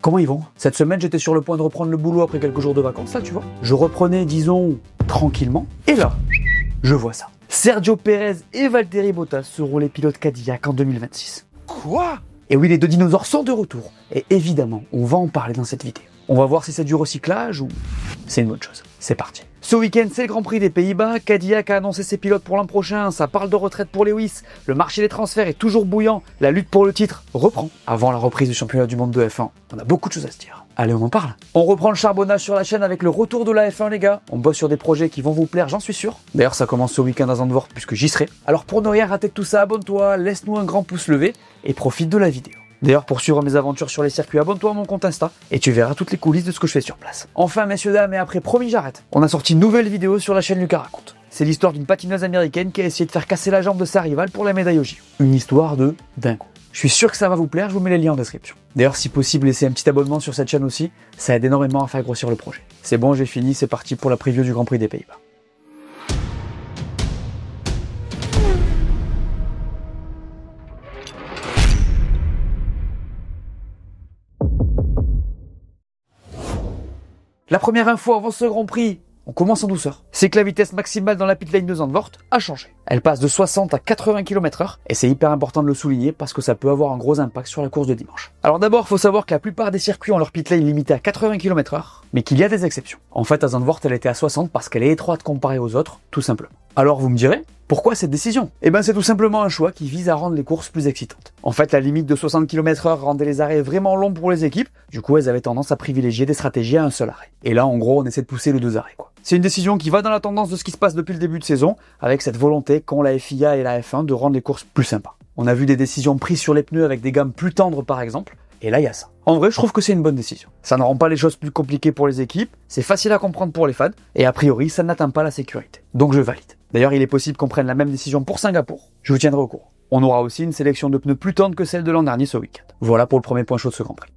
Comment ils vont? Cette semaine, j'étais sur le point de reprendre le boulot après quelques jours de vacances, là, tu vois. Je reprenais, disons, tranquillement. Et là, je vois ça. Sergio Pérez et Valtteri Bottas seront les pilotes Cadillac en 2026. Quoi? Et oui, les deux dinosaures sont de retour. Et évidemment, on va en parler dans cette vidéo. On va voir si c'est du recyclage ou c'est une bonne chose. C'est parti. Ce week-end, c'est le Grand Prix des Pays-Bas. Cadillac a annoncé ses pilotes pour l'an prochain. Ça parle de retraite pour Lewis. Le marché des transferts est toujours bouillant. La lutte pour le titre reprend. Avant la reprise du championnat du monde de F1, on a beaucoup de choses à se dire. Allez, on en parle. On reprend le charbonnage sur la chaîne avec le retour de la F1, les gars. On bosse sur des projets qui vont vous plaire, j'en suis sûr. D'ailleurs, ça commence ce week-end à Zandvoort puisque j'y serai. Alors pour ne rien rater de tout ça, abonne-toi, laisse-nous un grand pouce levé et profite de la vidéo. D'ailleurs, pour suivre mes aventures sur les circuits, abonne-toi à mon compte Insta et tu verras toutes les coulisses de ce que je fais sur place. Enfin, messieurs, dames, et après, promis, j'arrête. On a sorti une nouvelle vidéo sur la chaîne Lucas Raconte. C'est l'histoire d'une patineuse américaine qui a essayé de faire casser la jambe de sa rivale pour la médaille au JO. Une histoire de dingo. Je suis sûr que ça va vous plaire, je vous mets les liens en description. D'ailleurs, si possible, laissez un petit abonnement sur cette chaîne aussi, ça aide énormément à faire grossir le projet. C'est bon, j'ai fini, c'est parti pour la preview du Grand Prix des Pays-Bas. La première info avant ce Grand Prix, on commence en douceur, c'est que la vitesse maximale dans la pit lane de Zandvoort a changé. Elle passe de 60 à 80 km/h et c'est hyper important de le souligner parce que ça peut avoir un gros impact sur la course de dimanche. Alors d'abord, il faut savoir que la plupart des circuits ont leur pit lane limitée à 80 km/h, mais qu'il y a des exceptions. En fait, à Zandvoort, elle était à 60 parce qu'elle est étroite comparée aux autres, tout simplement. Alors vous me direz, pourquoi cette décision? Eh ben c'est tout simplement un choix qui vise à rendre les courses plus excitantes. En fait, la limite de 60 km/h rendait les arrêts vraiment longs pour les équipes, du coup elles avaient tendance à privilégier des stratégies à un seul arrêt. Et là, en gros, on essaie de pousser les deux arrêts, quoi. C'est une décision qui va dans la tendance de ce qui se passe depuis le début de saison, avec cette volonté qu'ont la FIA et la F1 de rendre les courses plus sympas. On a vu des décisions prises sur les pneus avec des gammes plus tendres par exemple, et là il y a ça. En vrai, je trouve que c'est une bonne décision. Ça ne rend pas les choses plus compliquées pour les équipes, c'est facile à comprendre pour les fans, et a priori ça n'atteint pas la sécurité. Donc je valide. D'ailleurs, il est possible qu'on prenne la même décision pour Singapour. Je vous tiendrai au courant. On aura aussi une sélection de pneus plus tendres que celle de l'an dernier ce week-end. Voilà pour le premier point chaud de ce Grand Prix.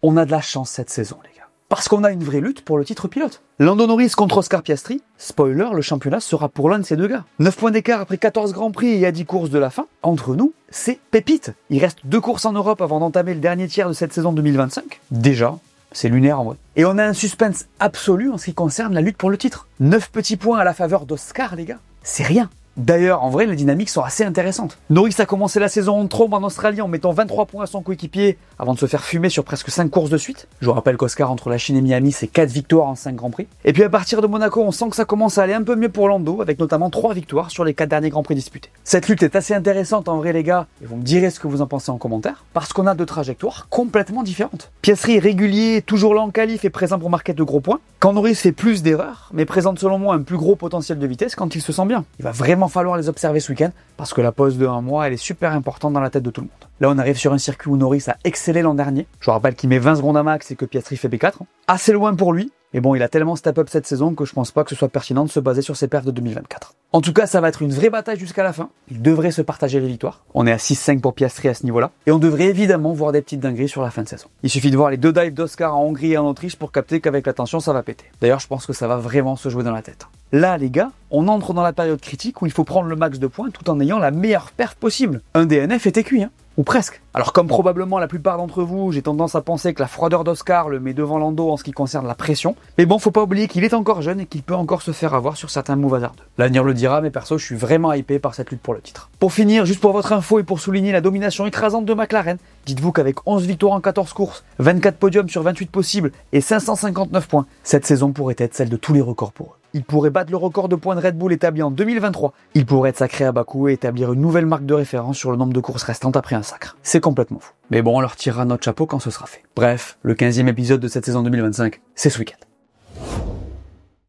On a de la chance cette saison, les gars. Parce qu'on a une vraie lutte pour le titre pilote. Lando Norris contre Oscar Piastri, spoiler, le championnat sera pour l'un de ces deux gars. 9 points d'écart après 14 Grands Prix et à 10 courses de la fin. Entre nous, c'est pépite. Il reste 2 courses en Europe avant d'entamer le dernier tiers de cette saison 2025. Déjà, c'est lunaire en vrai. Et on a un suspense absolu en ce qui concerne la lutte pour le titre. 9 petits points à la faveur d'Oscar, les gars. C'est rien. D'ailleurs, en vrai, les dynamiques sont assez intéressantes. Norris a commencé la saison en trombe en Australie en mettant 23 points à son coéquipier avant de se faire fumer sur presque 5 courses de suite. Je vous rappelle qu'Oscar, entre la Chine et Miami, c'est 4 victoires en 5 Grands Prix. Et puis à partir de Monaco, on sent que ça commence à aller un peu mieux pour Lando, avec notamment 3 victoires sur les 4 derniers Grands Prix disputés. Cette lutte est assez intéressante en vrai, les gars, et vous me direz ce que vous en pensez en commentaire, parce qu'on a 2 trajectoires complètement différentes. Piastri est régulier, toujours là en qualif et présent pour marquer de gros points, quand Norris fait plus d'erreurs, mais présente selon moi un plus gros potentiel de vitesse quand il se sent bien. Il va vraiment falloir les observer ce week-end, parce que la pause de 1 mois, elle est super importante dans la tête de tout le monde. Là, on arrive sur un circuit où Norris a excellé l'an dernier. Je vous rappelle qu'il met 20 secondes à max et que Piastri fait P4. Assez loin pour lui, mais bon, il a tellement step up cette saison que je pense pas que ce soit pertinent de se baser sur ses perfs de 2024. En tout cas, ça va être une vraie bataille jusqu'à la fin. Ils devraient se partager les victoires. On est à 6-5 pour Piastri à ce niveau-là. Et on devrait évidemment voir des petites dingueries sur la fin de saison. Il suffit de voir les 2 dives d'Oscar en Hongrie et en Autriche pour capter qu'avec la tension, ça va péter. D'ailleurs, je pense que ça va vraiment se jouer dans la tête. Là, les gars, on entre dans la période critique où il faut prendre le max de points tout en ayant la meilleure perf possible. Un DNF était cuit, hein. Ou presque. Alors comme probablement la plupart d'entre vous, j'ai tendance à penser que la froideur d'Oscar le met devant Lando en ce qui concerne la pression. Mais bon, faut pas oublier qu'il est encore jeune et qu'il peut encore se faire avoir sur certains moves hasardeux. L'avenir le dira, mais perso, je suis vraiment hypé par cette lutte pour le titre. Pour finir, juste pour votre info et pour souligner la domination écrasante de McLaren, dites-vous qu'avec 11 victoires en 14 courses, 24 podiums sur 28 possibles et 559 points, cette saison pourrait être celle de tous les records pour eux. Il pourrait battre le record de points de Red Bull établi en 2023. Il pourrait être sacré à Bakou et établir une nouvelle marque de référence sur le nombre de courses restantes après un sacre. C'est complètement fou. Mais bon, on leur tirera notre chapeau quand ce sera fait. Bref, le 15e épisode de cette saison 2025, c'est ce week-end.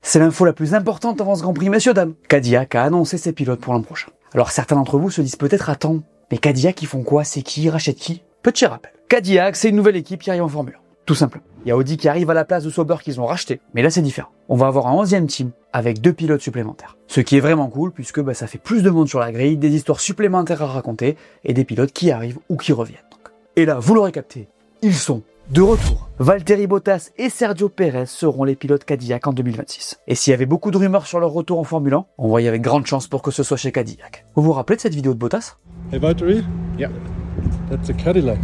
C'est l'info la plus importante avant ce Grand Prix, messieurs, dames. Cadillac a annoncé ses pilotes pour l'an prochain. Alors certains d'entre vous se disent peut-être, attends, mais Cadillac ils font quoi? C'est qui? Ils rachètent qui? Petit rappel. Cadillac, c'est une nouvelle équipe qui arrive en Formule 1. Tout simplement. Il y a Audi qui arrive à la place de Sauber qu'ils ont racheté, mais là c'est différent. On va avoir un 11e team avec 2 pilotes supplémentaires. Ce qui est vraiment cool puisque ça fait plus de monde sur la grille, des histoires supplémentaires à raconter et des pilotes qui arrivent ou qui reviennent. Et là, vous l'aurez capté, ils sont de retour. Valtteri Bottas et Sergio Pérez seront les pilotes Cadillac en 2026. Et s'il y avait beaucoup de rumeurs sur leur retour en Formule 1, on voyait avec grande chance pour que ce soit chez Cadillac. Vous vous rappelez de cette vidéo de Bottas? Hey Valtteri? Yeah. That's a Cadillac.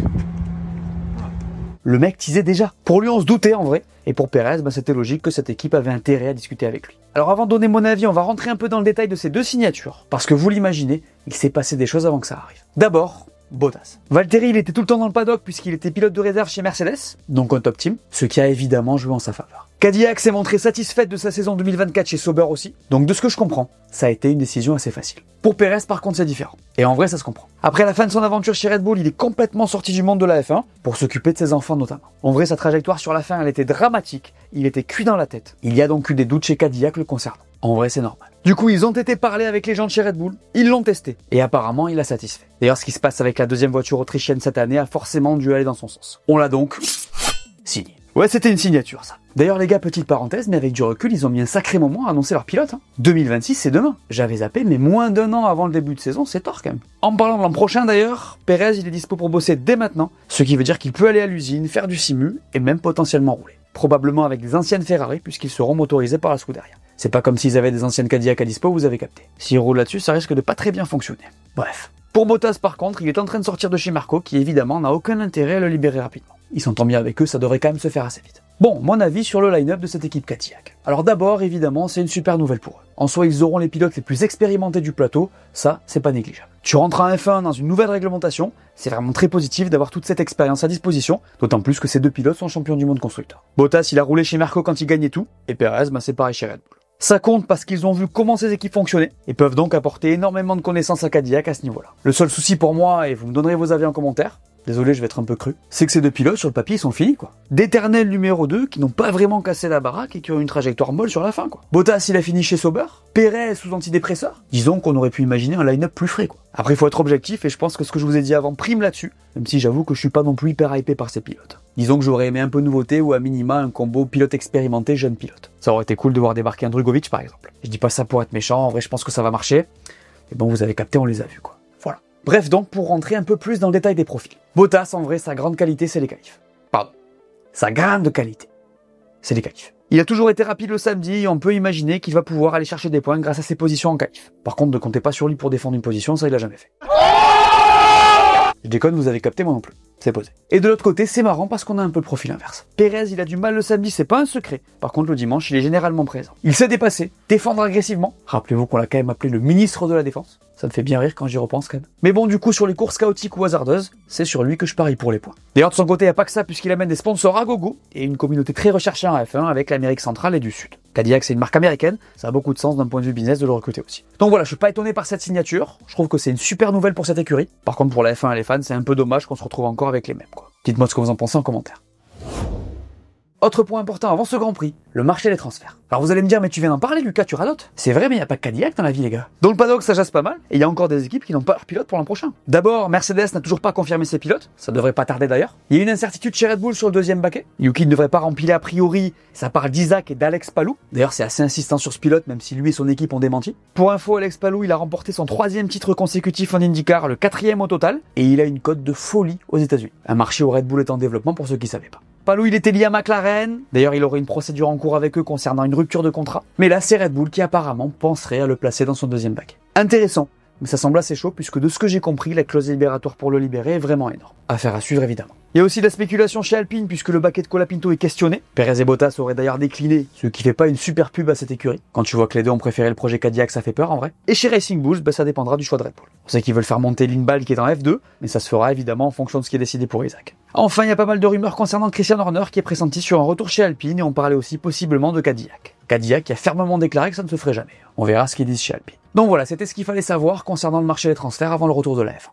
Le mec teasait déjà. Pour lui, on se doutait en vrai. Et pour Pérez, c'était logique que cette équipe avait intérêt à discuter avec lui. Alors avant de donner mon avis, on va rentrer un peu dans le détail de ces deux signatures. Parce que vous l'imaginez, il s'est passé des choses avant que ça arrive. D'abord, Bottas. Valtteri, il était tout le temps dans le paddock puisqu'il était pilote de réserve chez Mercedes, donc un top team, ce qui a évidemment joué en sa faveur. Cadillac s'est montré satisfaite de sa saison 2024 chez Sauber aussi, donc de ce que je comprends, ça a été une décision assez facile. Pour Pérez, par contre, c'est différent. Et en vrai, ça se comprend. Après la fin de son aventure chez Red Bull, il est complètement sorti du monde de la F1 pour s'occuper de ses enfants notamment. En vrai, sa trajectoire sur la fin, elle était dramatique. Il était cuit dans la tête. Il y a donc eu des doutes chez Cadillac le concernant. En vrai, c'est normal. Du coup, ils ont été parlés avec les gens de chez Red Bull, ils l'ont testé, et apparemment, il a satisfait. D'ailleurs, ce qui se passe avec la deuxième voiture autrichienne cette année a forcément dû aller dans son sens. On l'a donc signé. Ouais, c'était une signature, ça. D'ailleurs, les gars, petite parenthèse, mais avec du recul, ils ont mis un sacré moment à annoncer leur pilote. 2026, c'est demain. J'avais zappé, mais moins d'un an avant le début de saison, c'est tort quand même. En parlant de l'an prochain d'ailleurs, Pérez, il est dispo pour bosser dès maintenant, ce qui veut dire qu'il peut aller à l'usine, faire du simu, et même potentiellement rouler. Probablement avec des anciennes Ferrari, puisqu'ils seront motorisés par la Scuderia. C'est pas comme s'ils avaient des anciennes Cadillac à dispo, vous avez capté. S'ils roulent là-dessus, ça risque de pas très bien fonctionner. Bref. Pour Bottas par contre, il est en train de sortir de chez Marco, qui évidemment n'a aucun intérêt à le libérer rapidement. Il s'entend bien avec eux, ça devrait quand même se faire assez vite. Bon, mon avis sur le line-up de cette équipe Cadillac. Alors d'abord, évidemment, c'est une super nouvelle pour eux. En soi, ils auront les pilotes les plus expérimentés du plateau, ça, c'est pas négligeable. Tu rentres en F1 dans une nouvelle réglementation, c'est vraiment très positif d'avoir toute cette expérience à disposition, d'autant plus que ces deux pilotes sont champions du monde constructeur. Bottas, il a roulé chez Marco quand il gagnait tout, et Pérez, c'est pareil chez Red Bull. Ça compte parce qu'ils ont vu comment ces équipes fonctionnaient et peuvent donc apporter énormément de connaissances à Cadillac à ce niveau-là. Le seul souci pour moi, et vous me donnerez vos avis en commentaire, désolé je vais être un peu cru, c'est que ces deux pilotes sur le papier ils sont finis quoi. D'éternels numéro 2 qui n'ont pas vraiment cassé la baraque et qui ont une trajectoire molle sur la fin quoi. Bottas il a fini chez Sauber, Pérez sous antidépresseur, disons qu'on aurait pu imaginer un line-up plus frais quoi. Après il faut être objectif et je pense que ce que je vous ai dit avant prime là-dessus, même si j'avoue que je suis pas non plus hyper hypé par ces pilotes. Disons que j'aurais aimé un peu de nouveauté ou à minima un combo pilote expérimenté jeune pilote. Ça aurait été cool de voir débarquer un Drugovich par exemple. Je dis pas ça pour être méchant, en vrai je pense que ça va marcher. Et bon vous avez capté, on les a vus quoi. Voilà. Bref donc pour rentrer un peu plus dans le détail des profils. Bottas en vrai sa grande qualité c'est les qualifs. Pardon. Sa grande qualité. C'est les qualifs. Il a toujours été rapide le samedi et on peut imaginer qu'il va pouvoir aller chercher des points grâce à ses positions en qualif. Par contre ne comptez pas sur lui pour défendre une position, ça il a jamais fait. Je déconne, vous avez capté, moi non plus. C'est posé. Et de l'autre côté, c'est marrant parce qu'on a un peu le profil inverse. Pérez, il a du mal le samedi, c'est pas un secret. Par contre, le dimanche, il est généralement présent. Il sait dépasser, défendre agressivement. Rappelez-vous qu'on l'a quand même appelé le ministre de la Défense. Ça me fait bien rire quand j'y repense quand même. Mais bon, du coup, sur les courses chaotiques ou hasardeuses, c'est sur lui que je parie pour les points. D'ailleurs, de son côté, il n'y a pas que ça puisqu'il amène des sponsors à gogo et une communauté très recherchée en F1 avec l'Amérique centrale et du Sud. Cadillac, c'est une marque américaine, ça a beaucoup de sens d'un point de vue business de le recruter aussi. Donc voilà, je suis pas étonné par cette signature, je trouve que c'est une super nouvelle pour cette écurie. Par contre, pour la F1 et les fans, c'est un peu dommage qu'on se retrouve encore avec les mêmes, quoi. Dites-moi ce que vous en pensez en commentaire. Autre point important avant ce Grand Prix, le marché des transferts. Alors vous allez me dire, mais tu viens d'en parler Lucas, tu radotes. C'est vrai, mais il n'y a pas que Cadillac dans la vie les gars. Dans le paddock ça jasse pas mal, et il y a encore des équipes qui n'ont pas leur pilote pour l'an prochain. D'abord, Mercedes n'a toujours pas confirmé ses pilotes, ça devrait pas tarder d'ailleurs. Il y a une incertitude chez Red Bull sur le deuxième baquet. Yuki ne devrait pas remplir a priori, ça parle d'Isaac et d'Alex Palou. D'ailleurs c'est assez insistant sur ce pilote, même si lui et son équipe ont démenti. Pour info, Alex Palou il a remporté son 3e titre consécutif en IndyCar, le 4e au total, et il a une cote de folie aux États-Unis. Un marché où Red Bull est en développement pour ceux qui savaient pas. Palou, il était lié à McLaren. D'ailleurs, il aurait une procédure en cours avec eux concernant une rupture de contrat. Mais là, c'est Red Bull qui apparemment penserait à le placer dans son deuxième baquet. Intéressant. Mais ça semble assez chaud puisque de ce que j'ai compris, la clause libératoire pour le libérer est vraiment énorme. Affaire à suivre évidemment. Il y a aussi de la spéculation chez Alpine puisque le baquet de Colapinto est questionné. Pérez et Bottas auraient d'ailleurs décliné, ce qui fait pas une super pub à cette écurie. Quand tu vois que les deux ont préféré le projet Cadillac, ça fait peur en vrai. Et chez Racing Bulls, ça dépendra du choix de Red Bull. On sait qu'ils veulent faire monter Lindball qui est en F2, mais ça se fera évidemment en fonction de ce qui est décidé pour Isaac. Enfin, il y a pas mal de rumeurs concernant Christian Horner qui est pressenti sur un retour chez Alpine et on parlait aussi possiblement de Cadillac. Cadillac qui a fermement déclaré que ça ne se ferait jamais. On verra ce qu'ils disent chez Alpine. Donc voilà, c'était ce qu'il fallait savoir concernant le marché des transferts avant le retour de la F1.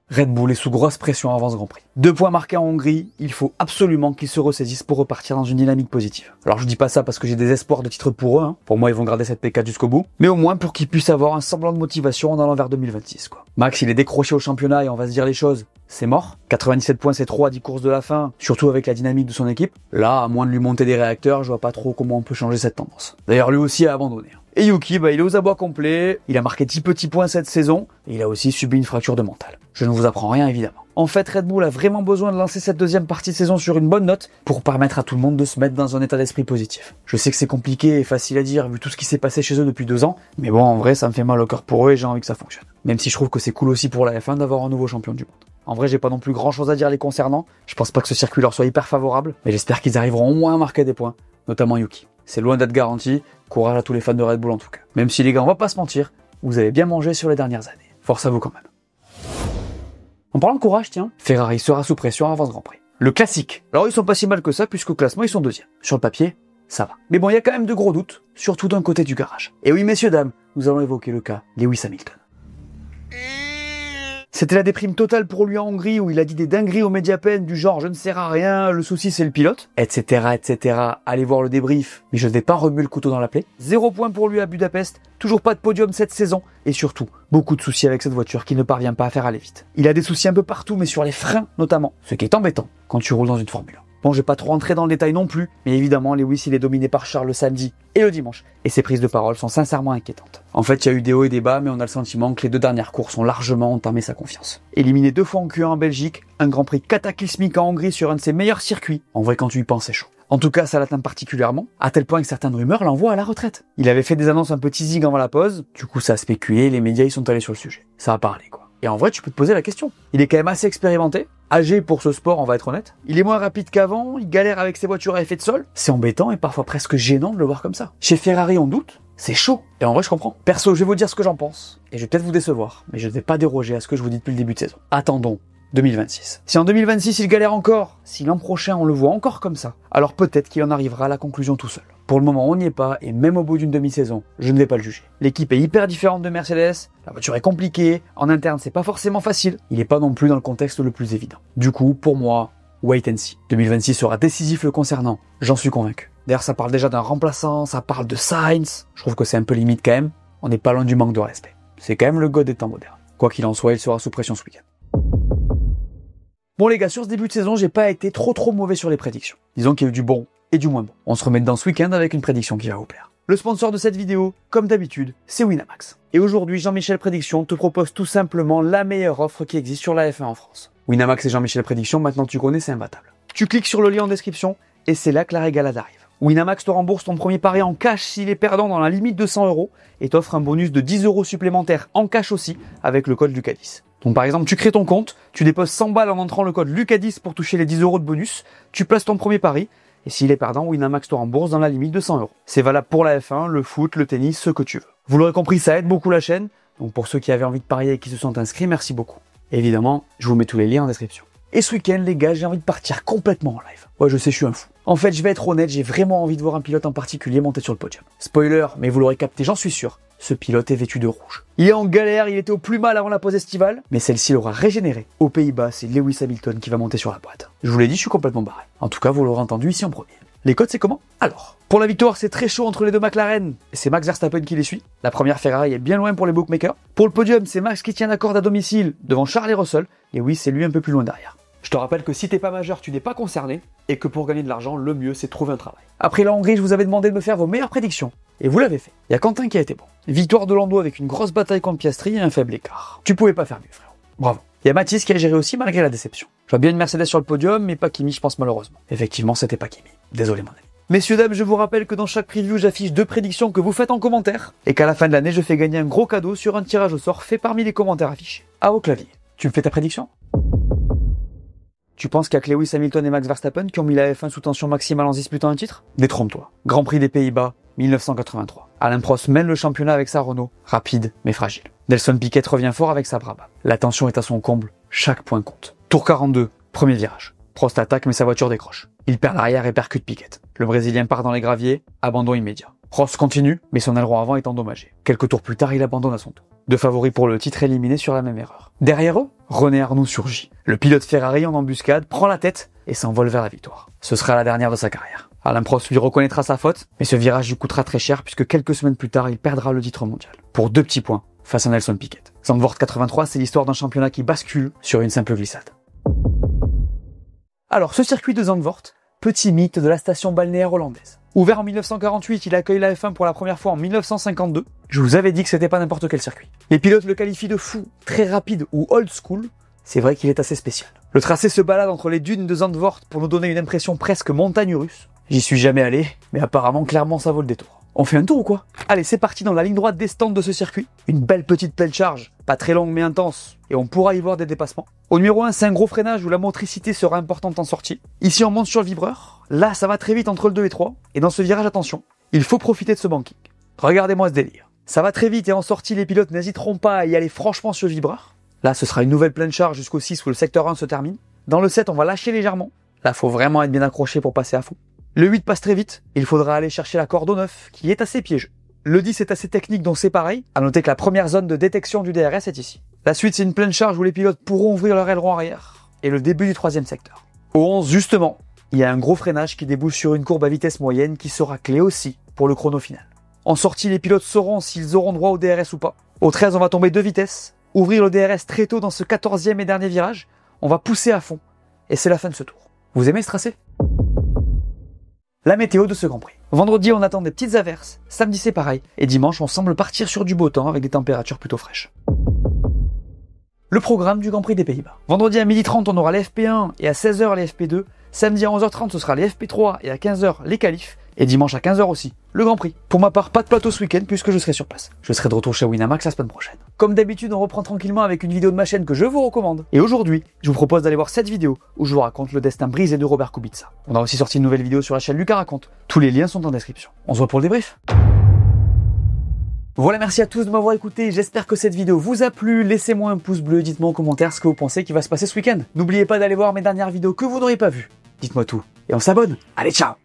Red Bull est sous grosse pression avant ce Grand Prix. 2 points marqués en Hongrie, il faut absolument qu'ils se ressaisissent pour repartir dans une dynamique positive. Alors je dis pas ça parce que j'ai des espoirs de titre pour eux, Pour moi ils vont garder cette P4 jusqu'au bout, mais au moins pour qu'ils puissent avoir un semblant de motivation en allant vers 2026 quoi. Max il est décroché au championnat et on va se dire les choses, c'est mort. 97 points c'est trop à 10 courses de la fin, surtout avec la dynamique de son équipe. Là, à moins de lui monter des réacteurs, je vois pas trop comment on peut changer cette tendance. D'ailleurs lui aussi a abandonné. Et Yuki, il est aux abois complets, il a marqué 10 petits points cette saison, et il a aussi subi une fracture de mental. Je ne vous apprends rien évidemment. En fait, Red Bull a vraiment besoin de lancer cette deuxième partie de saison sur une bonne note pour permettre à tout le monde de se mettre dans un état d'esprit positif. Je sais que c'est compliqué et facile à dire vu tout ce qui s'est passé chez eux depuis 2 ans, mais bon en vrai ça me fait mal au cœur pour eux et j'ai envie que ça fonctionne. Même si je trouve que c'est cool aussi pour la F1 d'avoir un nouveau champion du monde. En vrai, j'ai pas non plus grand chose à dire les concernant. Je pense pas que ce circuit leur soit hyper favorable, mais j'espère qu'ils arriveront au moins à marquer des points, notamment Yuki. C'est loin d'être garanti. Courage à tous les fans de Red Bull en tout cas. Même si les gars, on va pas se mentir, vous avez bien mangé sur les dernières années. Force à vous quand même. En parlant de courage, tiens, Ferrari sera sous pression avant ce Grand Prix. Le classique. Alors ils sont pas si mal que ça puisqu'au classement ils sont deuxième. Sur le papier, ça va. Mais bon, il y a quand même de gros doutes, surtout d'un côté du garage. Et oui, messieurs, dames, nous allons évoquer le cas Lewis Hamilton. C'était la déprime totale pour lui en Hongrie où il a dit des dingueries aux Mediapen du genre je ne sers à rien, le souci c'est le pilote, etc., etc. Allez voir le débrief, mais je ne vais pas remuer le couteau dans la plaie. 0 point pour lui à Budapest, toujours pas de podium cette saison, et surtout, beaucoup de soucis avec cette voiture qui ne parvient pas à faire aller vite. Il a des soucis un peu partout, mais sur les freins notamment, ce qui est embêtant quand tu roules dans une Formule 1. Bon, je vais pas trop rentrer dans le détail non plus, mais évidemment, Lewis, il est dominé par Charles le samedi et le dimanche. Et ses prises de parole sont sincèrement inquiétantes. En fait, il y a eu des hauts et des bas, mais on a le sentiment que les 2 dernières courses ont largement entamé sa confiance. Éliminé 2 fois en Q1 en Belgique, un Grand Prix cataclysmique en Hongrie sur un de ses meilleurs circuits. En vrai, quand tu y penses, c'est chaud. En tout cas, ça l'atteint particulièrement, à tel point que certaines rumeurs l'envoient à la retraite. Il avait fait des annonces un peu teasing avant la pause, du coup ça a spéculé, les médias y sont allés sur le sujet. Ça a parlé, quoi. Et en vrai, tu peux te poser la question. Il est quand même assez expérimenté, âgé pour ce sport, on va être honnête. Il est moins rapide qu'avant, il galère avec ses voitures à effet de sol. C'est embêtant et parfois presque gênant de le voir comme ça. Chez Ferrari, on doute, c'est chaud. Et en vrai, je comprends. Perso, je vais vous dire ce que j'en pense. Et je vais peut-être vous décevoir, mais je ne vais pas déroger à ce que je vous dis depuis le début de saison. Attendons 2026. Si en 2026 il galère encore, si l'an prochain on le voit encore comme ça, alors peut-être qu'il en arrivera à la conclusion tout seul. Pour le moment on n'y est pas, et même au bout d'une demi-saison, je ne vais pas le juger. L'équipe est hyper différente de Mercedes, la voiture est compliquée, en interne c'est pas forcément facile, il n'est pas non plus dans le contexte le plus évident. Du coup, pour moi, wait and see. 2026 sera décisif le concernant, j'en suis convaincu. D'ailleurs ça parle déjà d'un remplaçant, ça parle de Sainz, je trouve que c'est un peu limite quand même, on n'est pas loin du manque de respect. C'est quand même le god des temps modernes. Quoi qu'il en soit, il sera sous pression ce week-end. Bon les gars, sur ce début de saison, j'ai pas été trop mauvais sur les prédictions. Disons qu'il y a eu du bon et du moins bon. On se remet dedans ce week-end avec une prédiction qui va vous plaire. Le sponsor de cette vidéo, comme d'habitude, c'est Winamax. Et aujourd'hui, Jean-Michel Prédiction te propose tout simplement la meilleure offre qui existe sur la F1 en France. Winamax et Jean-Michel Prédiction, maintenant tu connais, c'est imbattable. Tu cliques sur le lien en description et c'est là que la régalade arrive. Winamax te rembourse ton premier pari en cash s'il est perdant dans la limite de 100 € et t'offre un bonus de 10 € supplémentaires en cash aussi avec le code Lucas10. Donc par exemple, tu crées ton compte, tu déposes 100 balles en entrant le code Lucas10 pour toucher les 10 € de bonus, tu places ton premier pari, et s'il est perdant, Winamax te rembourse dans la limite de 100 €. C'est valable pour la F1, le foot, le tennis, ce que tu veux. Vous l'aurez compris, ça aide beaucoup la chaîne, donc pour ceux qui avaient envie de parier et qui se sont inscrits, merci beaucoup. Et évidemment, je vous mets tous les liens en description. Et ce week-end, les gars, j'ai envie de partir complètement en live. Ouais, je sais, je suis un fou. En fait, je vais être honnête, j'ai vraiment envie de voir un pilote en particulier monter sur le podium. Spoiler, mais vous l'aurez capté, j'en suis sûr. Ce pilote est vêtu de rouge. Il est en galère, il était au plus mal avant la pause estivale, mais celle-ci l'aura régénéré. Aux Pays-Bas, c'est Lewis Hamilton qui va monter sur la boîte. Je vous l'ai dit, je suis complètement barré. En tout cas, vous l'aurez entendu ici en premier. Les codes, c'est comment? Alors, pour la victoire, c'est très chaud entre les 2 McLaren. Et c'est Max Verstappen qui les suit. La première Ferrari est bien loin pour les bookmakers. Pour le podium, c'est Max qui tient la corde à domicile devant Charles et Russell. Et oui, c'est lui un peu plus loin derrière. Je te rappelle que si t'es pas majeur, tu n'es pas concerné, et que pour gagner de l'argent, le mieux c'est de trouver un travail. Après la Hongrie, je vous avais demandé de me faire vos meilleures prédictions, et vous l'avez fait. Il y a Quentin qui a été bon. Victoire de Lando avec une grosse bataille contre Piastri et un faible écart. Tu pouvais pas faire mieux, frérot. Bravo. Il y a Mathis qui a géré aussi malgré la déception. Je vois bien une Mercedes sur le podium, mais pas Kimi, je pense malheureusement. Effectivement, c'était pas Kimi. Désolé mon ami. Messieurs, dames, je vous rappelle que dans chaque preview, j'affiche 2 prédictions que vous faites en commentaire, et qu'à la fin de l'année, je fais gagner un gros cadeau sur un tirage au sort fait parmi les commentaires affichés. À vos claviers. Tu me fais ta prédiction? Tu penses qu'il y a que Lewis Hamilton et Max Verstappen qui ont mis la F1 sous tension maximale en disputant un titre? Détrompe-toi. Grand Prix des Pays-Bas, 1983. Alain Prost mène le championnat avec sa Renault, rapide mais fragile. Nelson Piquet revient fort avec sa Brabham. La tension est à son comble, chaque point compte. Tour 42, premier virage. Prost attaque mais sa voiture décroche. Il perd l'arrière et percute Piquet. Le Brésilien part dans les graviers, abandon immédiat. Prost continue, mais son aileron avant est endommagé. Quelques tours plus tard, il abandonne à son tour. 2 favoris pour le titre éliminés sur la même erreur. Derrière eux, René Arnoux surgit. Le pilote Ferrari en embuscade prend la tête et s'envole vers la victoire. Ce sera la dernière de sa carrière. Alain Prost lui reconnaîtra sa faute, mais ce virage lui coûtera très cher puisque quelques semaines plus tard, il perdra le titre mondial. Pour 2 petits points face à Nelson Piquet. Zandvoort 83, c'est l'histoire d'un championnat qui bascule sur une simple glissade. Alors, ce circuit de Zandvoort, petit mythe de la station balnéaire hollandaise. Ouvert en 1948, il accueille la F1 pour la première fois en 1952. Je vous avais dit que c'était pas n'importe quel circuit. Les pilotes le qualifient de fou, très rapide ou old school. C'est vrai qu'il est assez spécial. Le tracé se balade entre les dunes de Zandvoort pour nous donner une impression presque montagne russe. J'y suis jamais allé, mais apparemment clairement ça vaut le détour. On fait un tour ou quoi? Allez, c'est parti dans la ligne droite des stands de ce circuit. Une belle petite pleine charge, pas très longue mais intense, et on pourra y voir des dépassements. Au numéro 1, c'est un gros freinage où la motricité sera importante en sortie. Ici, on monte sur le vibreur. Là, ça va très vite entre le 2 et 3. Et dans ce virage, attention, il faut profiter de ce banking. Regardez-moi ce délire. Ça va très vite et en sortie, les pilotes n'hésiteront pas à y aller franchement sur le vibreur. Là, ce sera une nouvelle pleine charge jusqu'au 6 où le secteur 1 se termine. Dans le 7, on va lâcher légèrement. Là, faut vraiment être bien accroché pour passer à fond. Le 8 passe très vite. Il faudra aller chercher la corde au 9, qui est assez piégeux. Le 10 est assez technique, donc c'est pareil. À noter que la première zone de détection du DRS est ici. La suite, c'est une pleine charge où les pilotes pourront ouvrir leur aileron arrière. Et le début du 3e secteur. Au 11, justement, il y a un gros freinage qui débouche sur une courbe à vitesse moyenne qui sera clé aussi pour le chrono final. En sortie, les pilotes sauront s'ils auront droit au DRS ou pas. Au 13, on va tomber 2 vitesses. Ouvrir le DRS très tôt dans ce 14e et dernier virage. On va pousser à fond. Et c'est la fin de ce tour. Vous aimez ce tracé? La météo de ce Grand Prix. Vendredi, on attend des petites averses. Samedi, c'est pareil. Et dimanche, on semble partir sur du beau temps avec des températures plutôt fraîches. Le programme du Grand Prix des Pays-Bas. Vendredi à 12h30, on aura les FP1 et à 16h les FP2. Samedi à 11h30, ce sera les FP3 et à 15h les qualifs. Et dimanche à 15h aussi, le Grand Prix. Pour ma part, pas de plateau ce week-end puisque je serai sur place. Je serai de retour chez Winamax la semaine prochaine. Comme d'habitude, on reprend tranquillement avec une vidéo de ma chaîne que je vous recommande. Et aujourd'hui, je vous propose d'aller voir cette vidéo où je vous raconte le destin brisé de Robert Kubica. On a aussi sorti une nouvelle vidéo sur la chaîne Lucas Raconte. Tous les liens sont en description. On se voit pour le débrief. Voilà, merci à tous de m'avoir écouté. J'espère que cette vidéo vous a plu. Laissez-moi un pouce bleu, dites-moi en commentaire ce que vous pensez qui va se passer ce week-end. N'oubliez pas d'aller voir mes dernières vidéos que vous n'aurez pas vues. Dites-moi tout. Et on s'abonne. Allez, ciao!